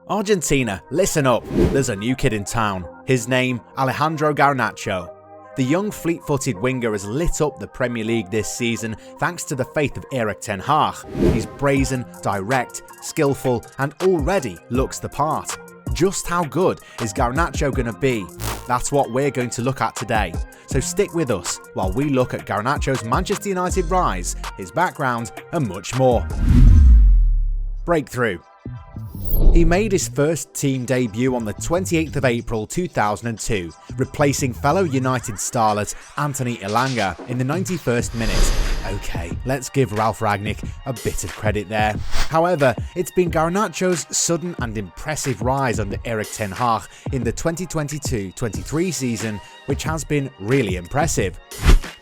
Argentina, listen up, there's a new kid in town. His name, Alejandro Garnacho. The young fleet-footed winger has lit up the Premier League this season thanks to the faith of Erik Ten Hag. He's brazen, direct, skillful and already looks the part. Just how good is Garnacho going to be? That's what we're going to look at today. So stick with us while we look at Garnacho's Manchester United rise, his background and much more. Breakthrough. He made his first team debut on the 28th of April 2002, replacing fellow United starlet Anthony Elanga in the 91st minute. Okay, let's give Ralf Rangnick a bit of credit there. However, it's been Garnacho's sudden and impressive rise under Erik Ten Hag in the 2022-23 season which has been really impressive.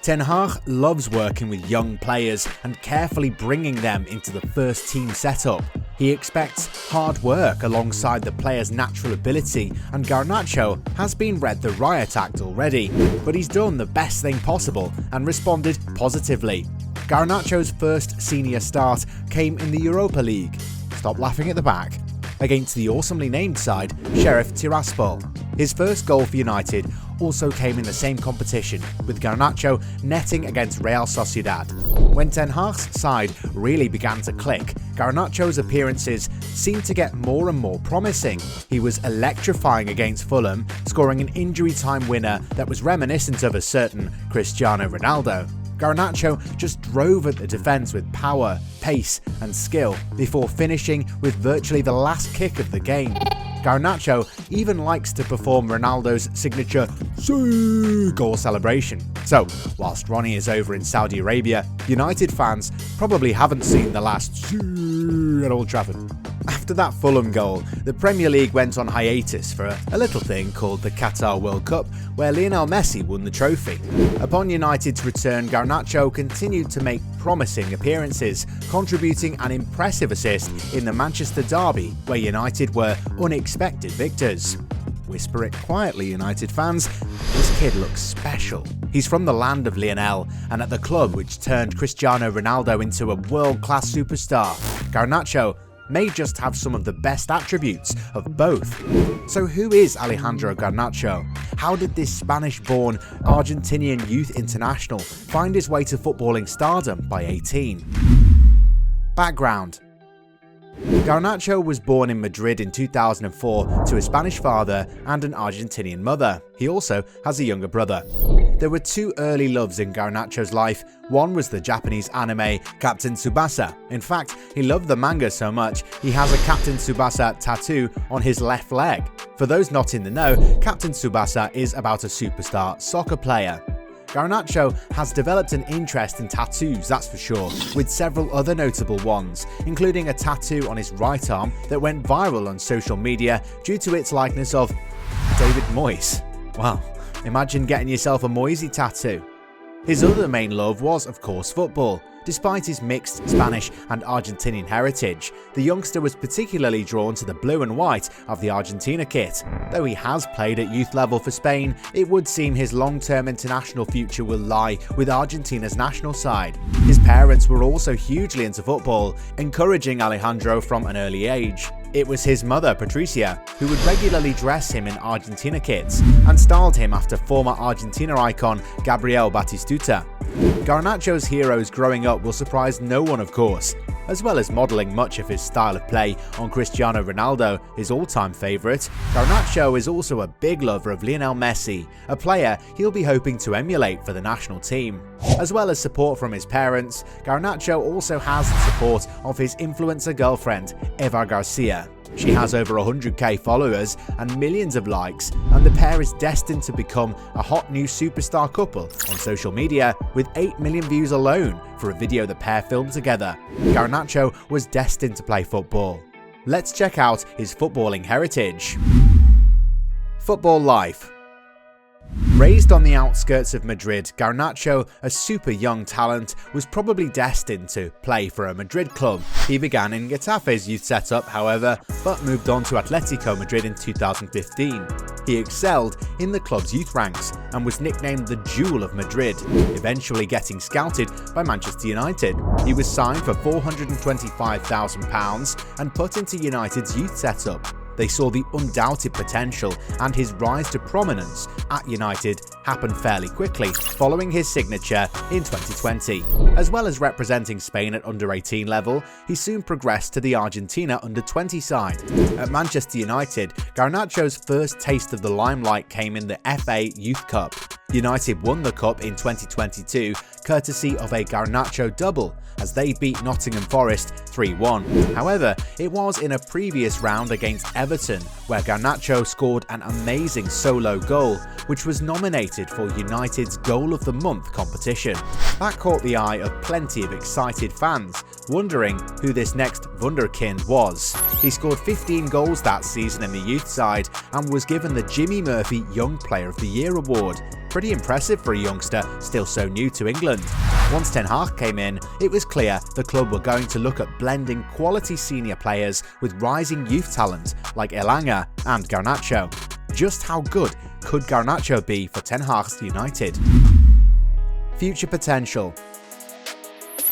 Ten Hag loves working with young players and carefully bringing them into the first team setup. He expects hard work alongside the player's natural ability, and Garnacho has been read the riot act already, but he's done the best thing possible and responded positively. Garnacho's first senior start came in the Europa League, stop laughing at the back, against the awesomely named side Sheriff Tiraspol. His first goal for United also came in the same competition, with Garnacho netting against Real Sociedad. When Ten Hag's side really began to click, Garnacho's appearances seemed to get more and more promising. He was electrifying against Fulham, scoring an injury time winner that was reminiscent of a certain Cristiano Ronaldo. Garnacho just drove at the defence with power, pace and skill before finishing with virtually the last kick of the game. Garnacho even likes to perform Ronaldo's signature goal celebration. So, whilst Ronnie is over in Saudi Arabia, United fans probably haven't seen the last at Old Trafford. After that Fulham goal, the Premier League went on hiatus for a little thing called the Qatar World Cup, where Lionel Messi won the trophy. Upon United's return, Garnacho continued to make promising appearances, contributing an impressive assist in the Manchester derby, where United were unexpected victors. Whisper it quietly, United fans, this kid looks special. He's from the land of Lionel, and at the club which turned Cristiano Ronaldo into a world-class superstar, Garnacho may just have some of the best attributes of both. So who is Alejandro Garnacho? How did this Spanish-born Argentinian youth international find his way to footballing stardom by 18? Background. Garnacho was born in Madrid in 2004 to a Spanish father and an Argentinian mother. He also has a younger brother. There were two early loves in Garnacho's life. One was the Japanese anime Captain Tsubasa. In fact, he loved the manga so much, he has a Captain Tsubasa tattoo on his left leg. For those not in the know, Captain Tsubasa is about a superstar soccer player. Garnacho has developed an interest in tattoos, that's for sure, with several other notable ones, including a tattoo on his right arm that went viral on social media due to its likeness of David Moyes. Wow, imagine getting yourself a Moisey tattoo. His other main love was, of course, football. Despite his mixed Spanish and Argentinian heritage, the youngster was particularly drawn to the blue and white of the Argentina kit. Though he has played at youth level for Spain, it would seem his long-term international future will lie with Argentina's national side. His parents were also hugely into football, encouraging Alejandro from an early age. It was his mother, Patricia, who would regularly dress him in Argentina kits and styled him after former Argentina icon Gabriel Batistuta. Garnacho's heroes growing up will surprise no one, of course. As well as modelling much of his style of play on Cristiano Ronaldo, his all-time favourite, Garnacho is also a big lover of Lionel Messi, a player he'll be hoping to emulate for the national team. As well as support from his parents, Garnacho also has the support of his influencer girlfriend, Eva Garcia. She has over 100k followers and millions of likes, and the pair is destined to become a hot new superstar couple on social media with 8 million views alone for a video the pair filmed together. Garnacho was destined to play football. Let's check out his footballing heritage. Football life. Raised on the outskirts of Madrid, Garnacho, a super young talent, was probably destined to play for a Madrid club. He began in Getafe's youth setup, however, but moved on to Atletico Madrid in 2015. He excelled in the club's youth ranks and was nicknamed the Jewel of Madrid, eventually getting scouted by Manchester United. He was signed for £425,000 and put into United's youth setup. They saw the undoubted potential, and his rise to prominence at United happened fairly quickly following his signature in 2020. As well as representing Spain at under-18 level, he soon progressed to the Argentina under-20 side. At Manchester United, Garnacho's first taste of the limelight came in the FA Youth Cup. United won the cup in 2022 courtesy of a Garnacho double as they beat Nottingham Forest 3-1. However, it was in a previous round against Everton where Garnacho scored an amazing solo goal, which was nominated for United's Goal of the Month competition. That caught the eye of plenty of excited fans, wondering who this next wunderkind was. He scored 15 goals that season in the youth side and was given the Jimmy Murphy Young Player of the Year award. Pretty impressive for a youngster still so new to England. Once Ten Hag came in, it was clear the club were going to look at blending quality senior players with rising youth talent like Elanga and Garnacho. Just how good could Garnacho be for Ten Hag's United? Future potential.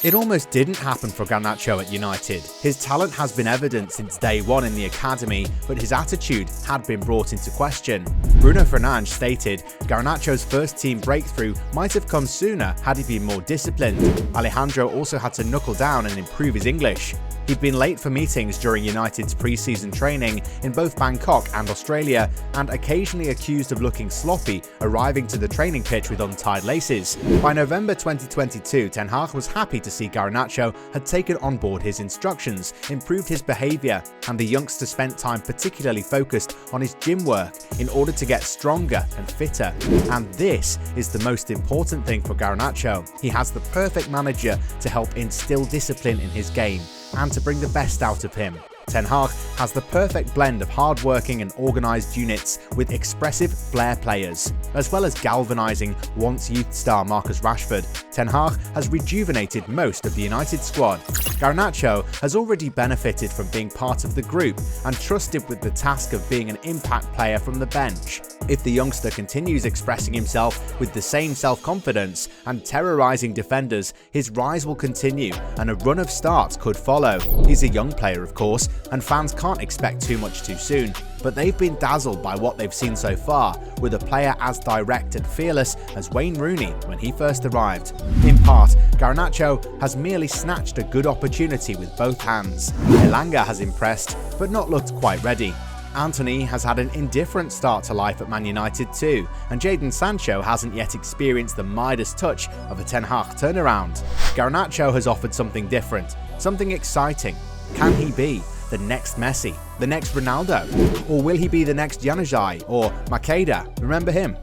It almost didn't happen for Garnacho at United. His talent has been evident since day one in the academy, but his attitude had been brought into question. Bruno Fernandes stated Garnacho's first team breakthrough might have come sooner had he been more disciplined. Alejandro also had to knuckle down and improve his English. He'd been late for meetings during United's pre-season training in both Bangkok and Australia, and occasionally accused of looking sloppy, arriving to the training pitch with untied laces. By November 2022, Ten Hag was happy to see Garnacho had taken on board his instructions, improved his behaviour, and the youngster spent time particularly focused on his gym work in order to get stronger and fitter. And this is the most important thing for Garnacho. He has the perfect manager to help instill discipline in his game and to bring the best out of him. Ten Hag has the perfect blend of hard-working and organised units with expressive flair players, as well as galvanising once youth star Marcus Rashford. Ten Hag has rejuvenated most of the United squad. Garnacho has already benefited from being part of the group and trusted with the task of being an impact player from the bench. If the youngster continues expressing himself with the same self-confidence and terrorising defenders, his rise will continue and a run of starts could follow. He's a young player, of course, and fans can't expect too much too soon, but they've been dazzled by what they've seen so far, with a player as direct and fearless as Wayne Rooney when he first arrived. In part, Garnacho has merely snatched a good opportunity with both hands. Elanga has impressed, but not looked quite ready. Antony has had an indifferent start to life at Man United too, and Jadon Sancho hasn't yet experienced the Midas touch of a Ten Hag turnaround. Garnacho has offered something different, something exciting. Can he be the next Messi, the next Ronaldo? Or will he be the next Januzaj or Makeda? Remember him?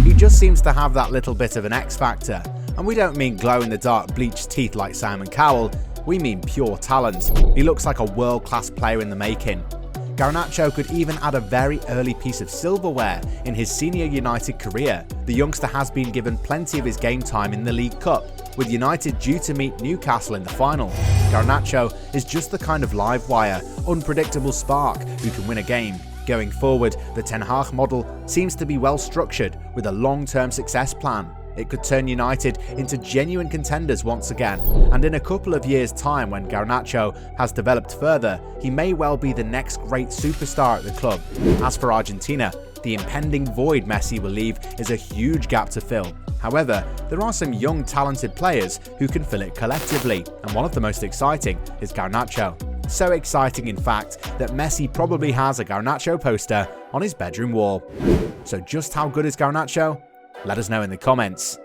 He just seems to have that little bit of an X factor. And we don't mean glow-in-the-dark bleached teeth like Simon Cowell, we mean pure talent. He looks like a world-class player in the making. Garnacho could even add a very early piece of silverware in his senior United career. The youngster has been given plenty of his game time in the League Cup, with United due to meet Newcastle in the final. Garnacho is just the kind of live wire, unpredictable spark who can win a game. Going forward, the Ten Hag model seems to be well structured with a long-term success plan. It could turn United into genuine contenders once again, and in a couple of years' time when Garnacho has developed further, he may well be the next great superstar at the club. As for Argentina, the impending void Messi will leave is a huge gap to fill. However, there are some young talented players who can fill it collectively, and one of the most exciting is Garnacho. So exciting in fact that Messi probably has a Garnacho poster on his bedroom wall. So just how good is Garnacho? Let us know in the comments.